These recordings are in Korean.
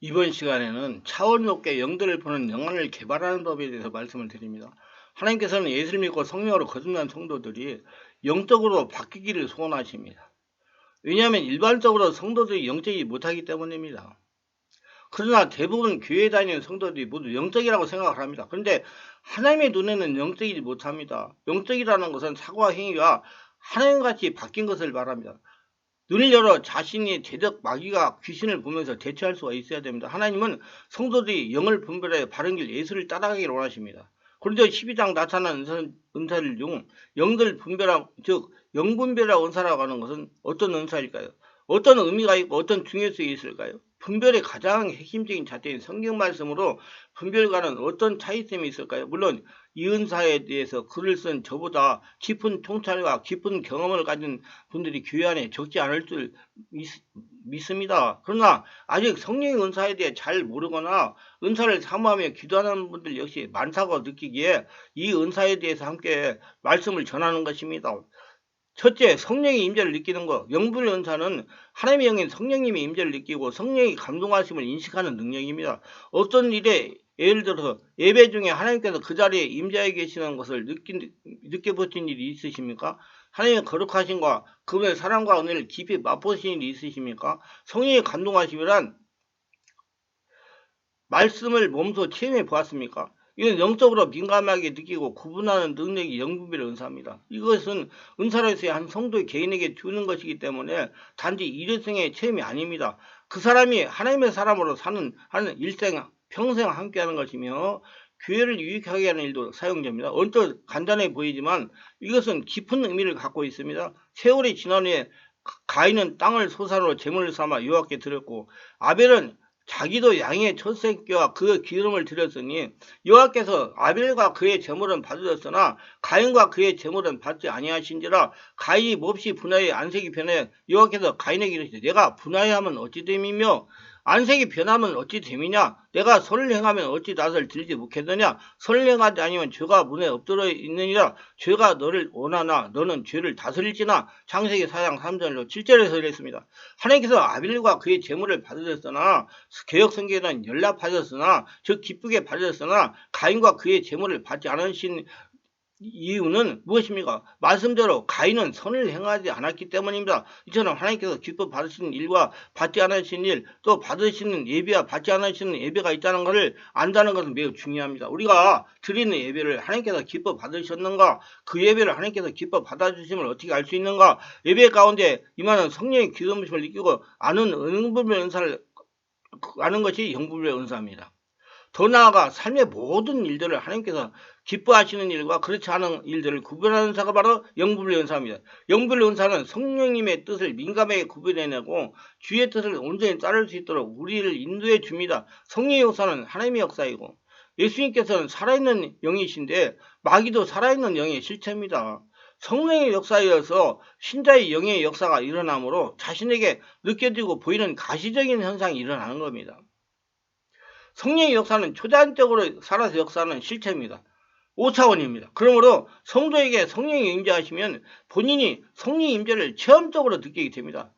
이번 시간에는 차원 높게 영들을 보는 영안을 개발하는 법에 대해서 말씀을 드립니다. 하나님께서는 예수를 믿고 성령으로 거듭난 성도들이 영적으로 바뀌기를 소원하십니다. 왜냐하면 일반적으로 성도들이 영적이지 못하기 때문입니다. 그러나 대부분 교회에 다니는 성도들이 모두 영적이라고 생각을 합니다. 그런데 하나님의 눈에는 영적이지 못합니다. 영적이라는 것은 사고와 행위가 하나님같이 바뀐 것을 말합니다. 눈을 열어 자신이 대적 마귀가 귀신을 보면서 대처할 수가 있어야 됩니다. 하나님은 성도들이 영을 분별해 바른 길 예수를 따라가기를 원하십니다. 고린도 12장 나타난 은사들 중 영들 분별함, 즉 영분별의 은사라고 하는 것은 어떤 은사일까요? 어떤 의미가 있고 어떤 중요성이 있을까요? 분별의 가장 핵심적인 잣대인 성경 말씀으로 분별과는 어떤 차이점이 있을까요? 물론 이 은사에 대해서 글을 쓴 저보다 깊은 통찰과 깊은 경험을 가진 분들이 교회 안에 적지 않을 줄 믿습니다. 그러나 아직 성령의 은사에 대해 잘 모르거나 은사를 사모하며 기도하는 분들 역시 많다고 느끼기에 이 은사에 대해서 함께 말씀을 전하는 것입니다. 첫째, 성령의 임재를 느끼는 것. 영분의 은사는 하나님의 영인 성령님의 임재를 느끼고 성령이 감동하심을 인식하는 능력입니다. 어떤 일에 예를 들어서 예배 중에 하나님께서 그 자리에 임재해 계시는 것을 느껴보신 일이 있으십니까? 하나님의 거룩하심과 그분의 사랑과 은혜를 깊이 맛보신 일이 있으십니까? 성령이 감동하시면 말씀을 몸소 체험해 보았습니까? 이건 영적으로 민감하게 느끼고 구분하는 능력이 영분별의 은사입니다. 이것은 은사로서의 한 성도의 개인에게 주는 것이기 때문에 단지 일회성의 체험이 아닙니다. 그 사람이 하나님의 사람으로 하는 일생, 평생 함께하는 것이며 교회를 유익하게 하는 일도 사용됩니다. 언뜻 간단해 보이지만 이것은 깊은 의미를 갖고 있습니다. 세월이 지난 후에 가인은 땅을 소산으로 제물을 삼아 여호와께 드렸고 아벨은 자기도 양의 첫새끼와 그 기름을 드렸으니 여호와께서 아벨과 그의 제물은 받으셨으나 가인과 그의 제물은 받지 아니하신지라. 가인이 몹시 분하여 안색이 변해 여호와께서 가인에게 이르시되 내가 분하여하면 어찌 됨이며 안색이 변하면 어찌 됨이냐. 내가 선을 행하면 어찌 낯을 들지 못겠느냐. 선을 행하지 아니면 죄가 문에 엎드려 있느니라. 죄가 너를 원하나 너는 죄를 다스릴지나. 창세기 4장 3절로 7절에서 이랬습니다. 하나님께서 아벨과 그의 제물을 받으셨으나 개역 성경에는 연락받으셨으나 즉 기쁘게 받으셨으나 가인과 그의 제물을 받지 않으신 이유는 무엇입니까? 말씀대로 가인은 선을 행하지 않았기 때문입니다. 이처럼 하나님께서 기뻐 받으시는 일과 받지 않으시는 일, 또 받으시는 예배와 받지 않으시는 예배가 있다는 것을 안다는 것은 매우 중요합니다. 우리가 드리는 예배를 하나님께서 기뻐 받으셨는가? 그 예배를 하나님께서 기뻐 받아주심을 어떻게 알 수 있는가? 예배 가운데 임하는 성령의 기도하심을 느끼고 아는 영분별 은사를 아는 것이 영분별 은사입니다. 더 나아가 삶의 모든 일들을 하나님께서 기뻐하시는 일과 그렇지 않은 일들을 구별하는 은사가 바로 영분별 은사입니다. 영분별 은사는 성령님의 뜻을 민감하게 구별해내고 주의 뜻을 온전히 따를 수 있도록 우리를 인도해 줍니다. 성령의 역사는 하나님의 역사이고 예수님께서는 살아있는 영이신데 마귀도 살아있는 영의 실체입니다. 성령의 역사이어서 신자의 영의 역사가 일어나므로 자신에게 느껴지고 보이는 가시적인 현상이 일어나는 겁니다. 성령의 역사는 초자연적으로 살아서 역사하는 실체입니다. 5차원입니다. 그러므로 성도에게 성령이 임재하시면 본인이 성령의 임재를 체험적으로 느끼게 됩니다.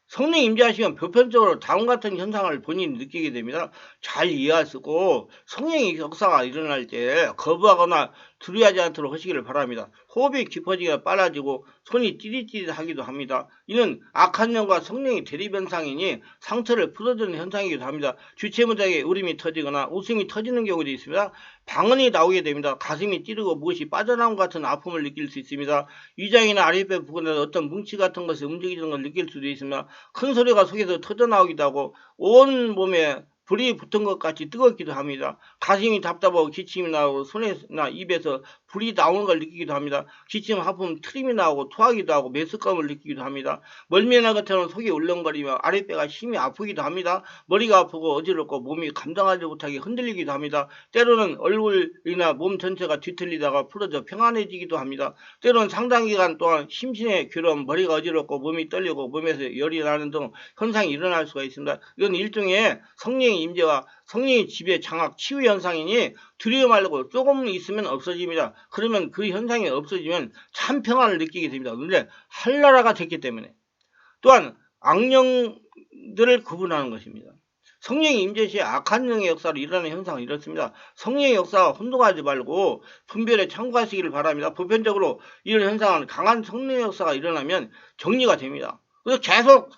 성령이 임재하시면 보편적으로 다음과 같은 현상을 본인이 느끼게 됩니다. 잘 이해하시고 성령의 역사가 일어날 때 거부하거나 두려워하지 않도록 하시기를 바랍니다. 호흡이 깊어지기가 빨라지고 손이 찌릿찌릿하기도 합니다. 이는 악한 영과 성령의 대립 현상이니 상처를 풀어주는 현상이기도 합니다. 주체무작에 울음이 터지거나 웃음이 터지는 경우도 있습니다. 방언이 나오게 됩니다. 가슴이 찌르고 무엇이 빠져나온 것 같은 아픔을 느낄 수 있습니다. 위장이나 아랫배 부근에서 어떤 뭉치 같은 것이 움직이는 걸 느낄 수도 있습니다. 큰 소리가 속에서 터져나오기도 하고 온 몸에 불이 붙은 것 같이 뜨겁기도 합니다. 가슴이 답답하고 기침이 나오고 손이나 입에서 불이 나오는 걸 느끼기도 합니다. 기침, 하품, 트림이 나오고 토하기도 하고 메스감을 느끼기도 합니다. 멀미나 것처럼 속이 울렁거리며 아랫배가 심히 아프기도 합니다. 머리가 아프고 어지럽고 몸이 감당하지 못하게 흔들리기도 합니다. 때로는 얼굴이나 몸 전체가 뒤틀리다가 풀어져 평안해지기도 합니다. 때로는 상당 기간 동안 심신의 괴로움, 머리가 어지럽고 몸이 떨리고 몸에서 열이 나는 등 현상이 일어날 수가 있습니다. 이건 일종의 성령의 임재와 성령의 지배, 장악, 치유 현상이니 두려워 말고 조금 있으면 없어집니다. 그러면 그 현상이 없어지면 참 평안을 느끼게 됩니다. 그런데 한나라가 됐기 때문에 또한 악령들을 구분하는 것입니다. 성령의 임재 시에 악한 영의 역사로 일어나는 현상은 이렇습니다. 성령의 역사가 혼동하지 말고 분별에 참고하시기를 바랍니다. 보편적으로 이런 현상은 강한 성령의 역사가 일어나면 정리가 됩니다. 그래서 계속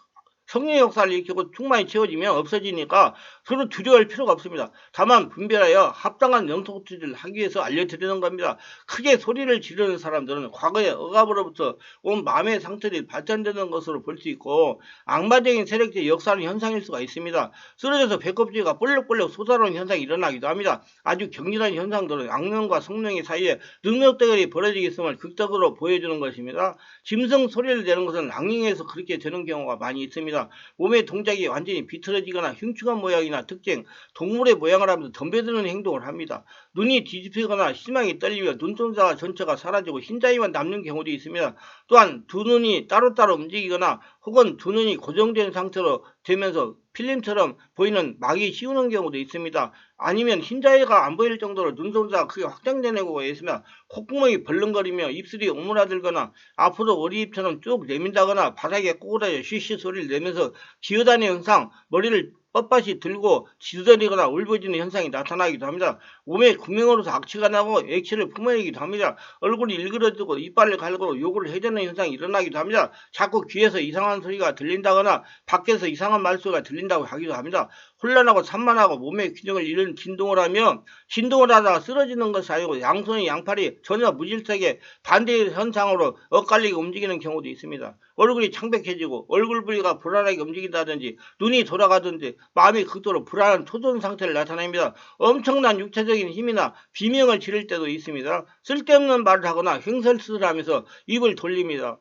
성령의 역사를 일으키고 충만히 채워지면 없어지니까 서로 두려워할 필요가 없습니다. 다만 분별하여 합당한 영성 투지를 하기 위해서 알려드리는 겁니다. 크게 소리를 지르는 사람들은 과거의 억압으로부터 온 마음의 상처들이 발전되는 것으로 볼 수 있고 악마적인 세력의 역사는 현상일 수가 있습니다. 쓰러져서 배꼽지가 볼록볼록 솟아오르는 현상이 일어나기도 합니다. 아주 격렬한 현상들은 악령과 성령의 사이에 능력 대결이 벌어지겠음을 극적으로 보여주는 것입니다. 짐승 소리를 내는 것은 악령에서 그렇게 되는 경우가 많이 있습니다. 몸의 동작이 완전히 비틀어지거나 흉측한 모양이나 특징, 동물의 모양을 하면서 덤벼드는 행동을 합니다. 눈이 뒤집히거나 심하게 떨리며 눈동자 전체가 사라지고 흰자위만 남는 경우도 있습니다. 또한 두 눈이 따로따로 움직이거나 혹은 두 눈이 고정된 상태로 되면서 필름처럼 보이는 막이 씌우는 경우도 있습니다. 아니면 흰자위가 안 보일 정도로 눈동자가 크게 확장되는 경우가 있으며 콧구멍이 벌렁거리며 입술이 오므라들거나 앞으로 오리잎처럼 쭉 내민다거나 바닥에 꼬꾸라져 쉬쉬 소리를 내면서 기어다니는 현상, 머리를 뻣뻣이 들고 지저리거나 울부짖는 현상이 나타나기도 합니다. 몸에 구멍으로서 악취가 나고 액체를 품어내기도 합니다. 얼굴이 일그러지고 이빨을 갈고 욕을 해대는 현상이 일어나기도 합니다. 자꾸 귀에서 이상한 소리가 들린다거나 밖에서 이상한 말소리가 들린다고 하기도 합니다. 혼란하고 산만하고 몸의 균형을 잃은 진동을 하며 진동을 하다가 쓰러지는 것이 아니고 양손이 양팔이 전혀 무질서하게 반대의 현상으로 엇갈리게 움직이는 경우도 있습니다. 얼굴이 창백해지고 얼굴 부위가 불안하게 움직인다든지 눈이 돌아가든지 마음이 극도로 불안한 초조한 상태를 나타냅니다. 엄청난 육체적인 힘이나 비명을 지를 때도 있습니다. 쓸데없는 말을 하거나 횡설수설하면서 입을 돌립니다.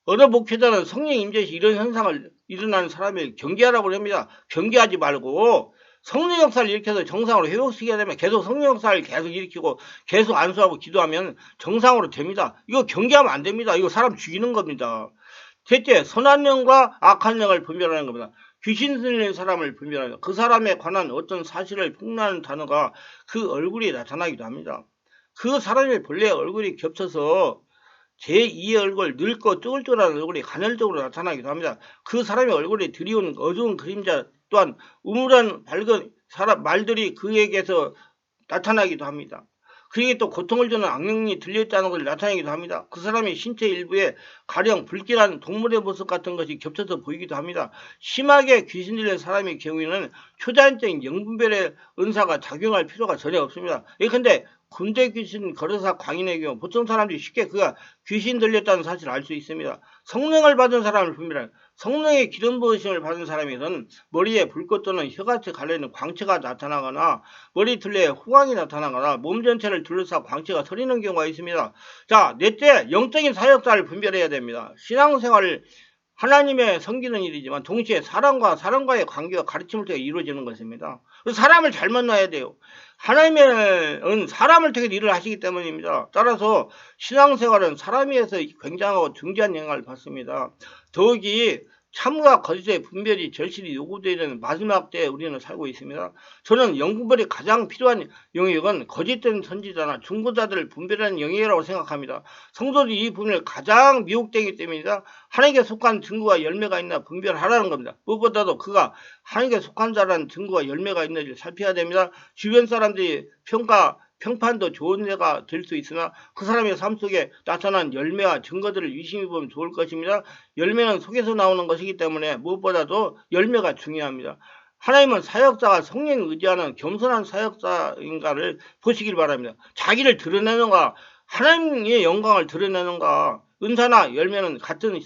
어느 목회자는 성령 임재 시 이런 현상을 일어나는 사람을 경계하라고 합니다. 경계하지 말고 성령 역사를 일으켜서 정상으로 회복시켜야 되면 계속 성령 역사를 계속 일으키고 계속 안수하고 기도하면 정상으로 됩니다. 이거 경계하면 안 됩니다. 이거 사람 죽이는 겁니다. 셋째, 선한 영과 악한 영을 분별하는 겁니다. 귀신 들린 사람을 분별하는 그 사람에 관한 어떤 사실을 폭로하는 단어가 그 얼굴이 나타나기도 합니다. 그 사람의 본래 얼굴이 겹쳐서 제2의 얼굴, 늙고 쭈글쭈글한 얼굴이 간헐적으로 나타나기도 합니다. 그 사람의 얼굴에 드리운 어두운 그림자 또한 우물한 밝은 사람 말들이 그에게서 나타나기도 합니다. 그에게 또 고통을 주는 악령이 들려있다는 것을 나타내기도 합니다. 그 사람의 신체 일부에 가령 불길한 동물의 모습 같은 것이 겹쳐서 보이기도 합니다. 심하게 귀신 들린 사람의 경우에는 초자연적인 영분별의 은사가 작용할 필요가 전혀 없습니다. 예컨대 군대 귀신 거르사 광인의 경우 보통 사람들이 쉽게 그가 귀신 들렸다는 사실을 알 수 있습니다. 성령을 받은 사람을 분별하는 성령의 기름 부으심을 받은 사람에게는 머리에 불꽃 또는 혀같이 갈려있는 광채가 나타나거나 머리둘레에 후광이 나타나거나 몸 전체를 둘러싸 광채가 서리는 경우가 있습니다. 자, 넷째, 영적인 사역자를 분별해야 됩니다. 신앙생활을 하나님의 섬기는 일이지만 동시에 사람과의 관계와 가르침을 통해 이루어지는 것입니다. 사람을 잘 만나야 돼요. 하나님은 사람을 통해 일을 하시기 때문입니다. 따라서 신앙생활은 사람 위에서 굉장하고 중대한 영향을 받습니다. 더욱이 참과 거짓의 분별이 절실히 요구되는 마지막 때에 우리는 살고 있습니다. 저는 영분별이 가장 필요한 영역은 거짓된 선지자나 중보자들을 분별하는 영역이라고 생각합니다. 성도들이 이 부분을 가장 미혹되기 때문입니다. 하나님께 속한 증거와 열매가 있나 분별하라는 겁니다. 무엇보다도 그가 하나님께 속한 자라는 증거와 열매가 있는지 살펴야 됩니다. 주변 사람들이 평판도 좋은 예가 될 수 있으나 그 사람의 삶 속에 나타난 열매와 증거들을 유심히 보면 좋을 것입니다. 열매는 속에서 나오는 것이기 때문에 무엇보다도 열매가 중요합니다. 하나님은 사역자가 성령에 의지하는 겸손한 사역자인가를 보시길 바랍니다. 자기를 드러내는가, 하나님의 영광을 드러내는가, 은사나 열매는 같은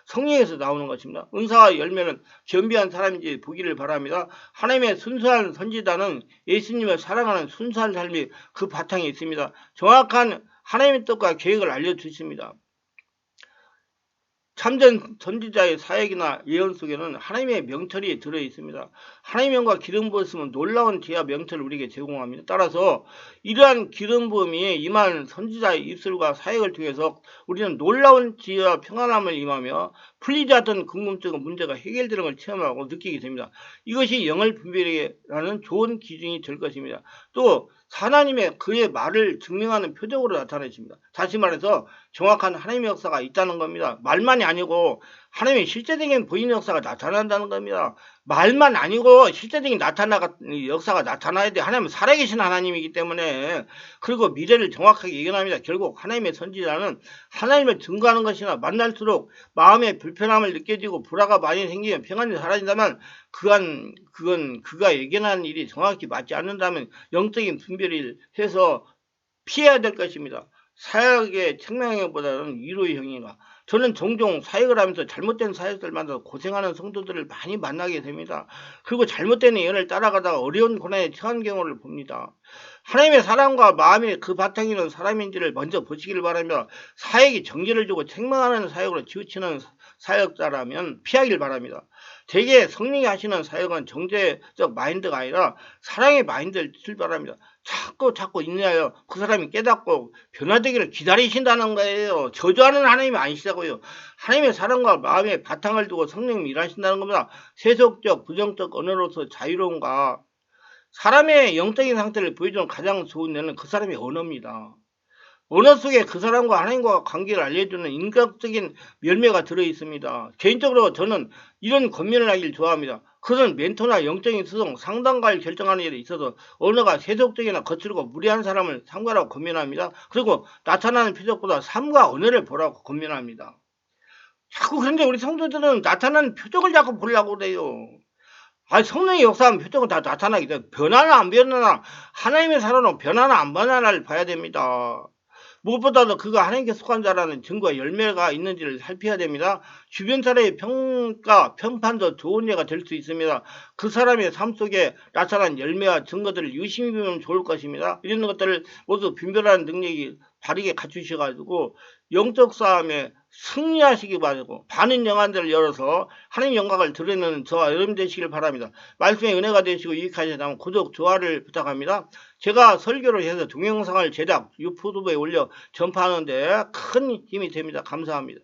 성령에서 나오는 것입니다. 은사와 열매는 겸비한 사람인지 보기를 바랍니다. 하나님의 순수한 선지자는 예수님을 사랑하는 순수한 삶이 그 바탕에 있습니다. 정확한 하나님의 뜻과 계획을 알려주십니다. 참된 선지자의 사역이나 예언 속에는 하나님의 명철이 들어있습니다. 하나님의 영과 기름 부었으면 놀라운 지혜와 명철을 우리에게 제공합니다. 따라서 이러한 기름 부음이 임한 선지자의 입술과 사역을 통해서 우리는 놀라운 지혜와 평안함을 임하며 풀리지 않던 궁금증과 문제가 해결되는 걸 체험하고 느끼게 됩니다. 이것이 영을 분별이라는 좋은 기준이 될 것입니다. 또 하나님의 그의 말을 증명하는 표적으로 나타내십니다. 다시 말해서 정확한 하나님의 역사가 있다는 겁니다. 말만이 아니고 하나님의 실제적인 보이는 역사가 나타난다는 겁니다. 말만 아니고 실제적인 역사가 나타나야 돼. 하나님은 살아계신 하나님이기 때문에. 그리고 미래를 정확하게 예견합니다. 결국 하나님의 선지자는 하나님을 증거하는 것이나 만날수록 마음의 불편함을 느껴지고 불화가 많이 생기면 평안이 사라진다면 그건 그가 예견한 일이 정확히 맞지 않는다면 영적인 분별을 해서 피해야 될 것입니다. 사역의 책망형보다는 위로의 형이가. 저는 종종 사역을 하면서 잘못된 사역들 만나서 고생하는 성도들을 많이 만나게 됩니다. 그리고 잘못된 예언을 따라가다가 어려운 고난에 처한 경우를 봅니다. 하나님의 사랑과 마음이 그 바탕이 있는 사람인지를 먼저 보시기를 바라며 사역이 정죄를 주고 책망하는 사역으로 치우치는 사역자라면 피하길 바랍니다. 대개 성령이 하시는 사역은 정죄적 마인드가 아니라 사랑의 마인드를 출발합니다. 자꾸 인내하여 그 사람이 깨닫고 변화되기를 기다리신다는 거예요. 저주하는 하나님이 아니시다고요. 하나님의 사랑과 마음의 바탕을 두고 성령님이 일하신다는 겁니다. 세속적 부정적 언어로서 자유로움과 사람의 영적인 상태를 보여주는 가장 좋은 예는 그 사람의 언어입니다. 언어 속에 그 사람과 하나님과 관계를 알려주는 인격적인 열매가 들어있습니다. 개인적으로 저는 이런 권면을 하길 좋아합니다. 그는 멘토나 영적인 수송, 상담가를 결정하는 일에 있어서 언어가 세속적이나 거칠고 무례한 사람을 삼가라고 권면합니다. 그리고 나타나는 표적보다 삶과 언어를 보라고 권면합니다. 자꾸 그런데 우리 성도들은 나타나는 표적을 자꾸 보려고 그래요. 성령의 역사하면 표적은 다 나타나기 때문에 변화나 안 변화나 하나님의 사랑은 변화나 안 변화나를 봐야 됩니다. 무엇보다도 그가 하나님께 속한 자라는 증거와 열매가 있는지를 살펴야 됩니다. 주변 사람의 평가, 편판도 좋은 예가 될 수 있습니다. 그 사람의 삶 속에 나타난 열매와 증거들을 유심히 보면 좋을 것입니다. 이런 것들을 모두 분별하는 능력이 바르게 갖추셔가지고 영적 싸움에 승리하시기 바라고 많은 영안들을 열어서 하나님 영광을 드러내는 저와 여러분 되시길 바랍니다. 말씀의 은혜가 되시고 유익하시다면 구독, 좋아요를 부탁합니다. 제가 설교를 해서 동영상을 제작, 유튜브에 올려 전파하는데 큰 힘이 됩니다. 감사합니다.